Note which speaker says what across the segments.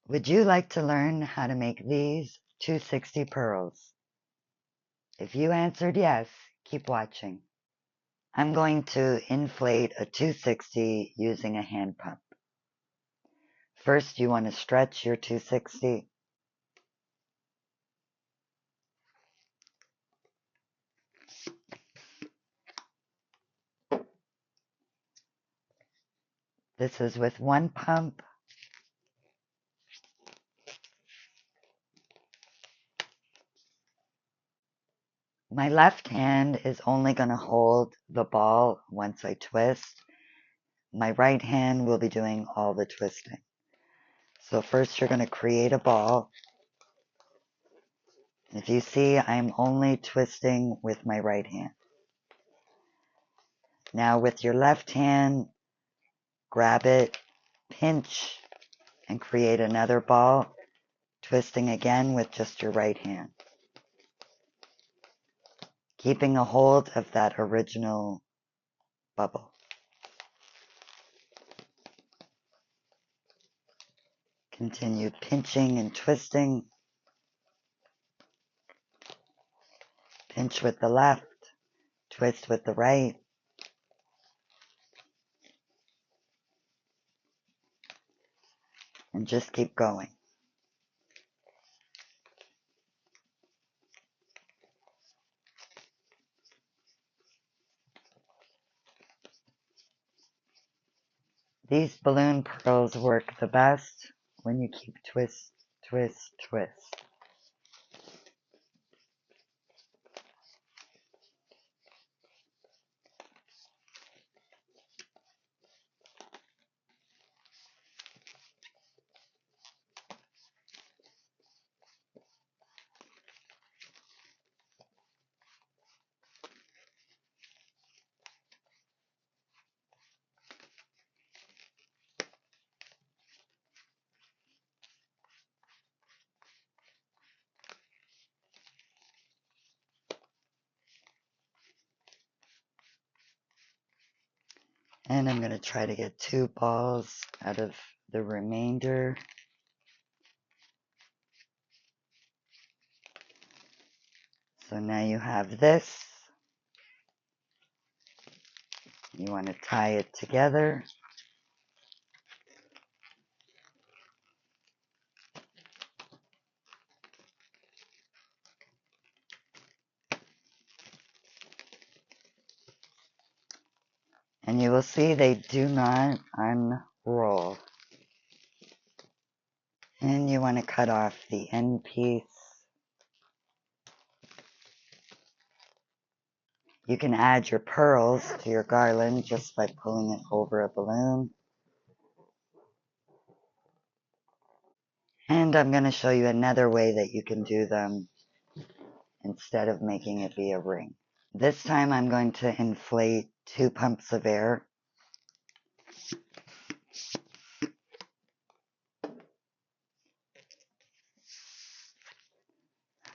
Speaker 1: Would you like to learn how to make these 260 pearls? If you answered yes, keep watching. I'm going to inflate a 260 using a hand pump. First, you want to stretch your 260. This is with one pump. My left hand is only going to hold the ball once I twist. My right hand will be doing all the twisting. So first you're going to create a ball. If you see, I'm only twisting with my right hand. Now with your left hand, grab it, pinch, and create another ball, twisting again with just your right hand. Keeping a hold of that original bubble. Continue pinching and twisting. Pinch with the left, twist with the right. And just keep going. These balloon pearls work the best when you keep twist, twist, twist. And I'm going to try to get 2 balls out of the remainder. So now you have this. You want to tie it together. And you will see they do not unroll. And you want to cut off the end piece. You can add your pearls to your garland just by pulling it over a balloon. And I'm going to show you another way that you can do them instead of making it be a ring. This time I'm going to inflate 2 pumps of air.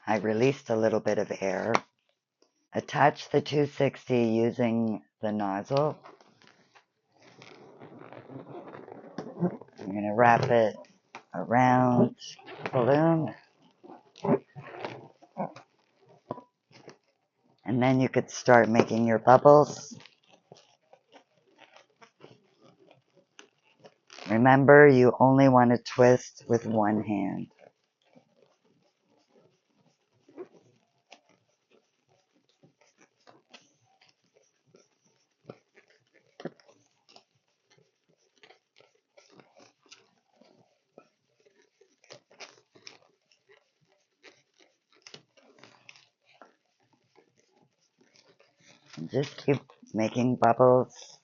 Speaker 1: I released a little bit of air. Attach the 260 using the nozzle. I'm going to wrap it around the balloon. And then you could start making your bubbles. Remember, you only want to twist with one hand. And just keep making bubbles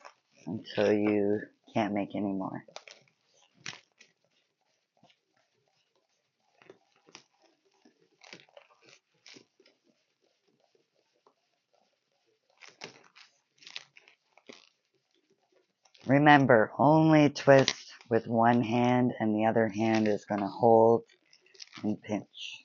Speaker 1: until you can't make any more. Remember, only twist with one hand and the other hand is going to hold and pinch.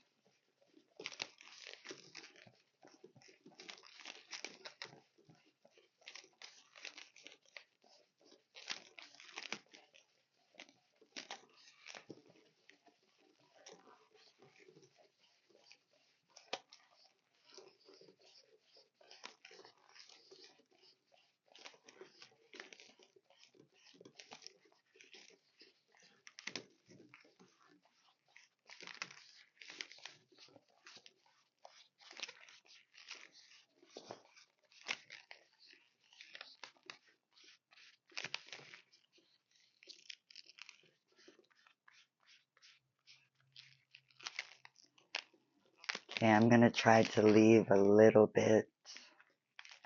Speaker 1: Okay, I'm going to try to leave a little bit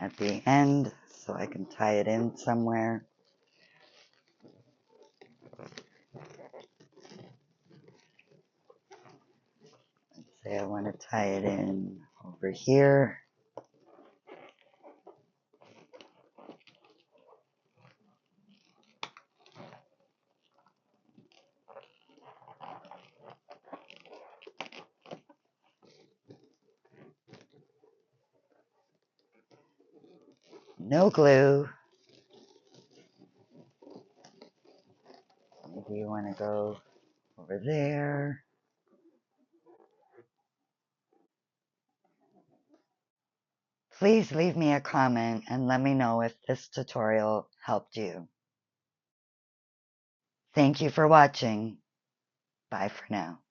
Speaker 1: at the end so I can tie it in somewhere. Let's say I want to tie it in over here. No glue. Maybe you want to go over there. Please leave me a comment and let me know if this tutorial helped you. Thank you for watching. Bye for now.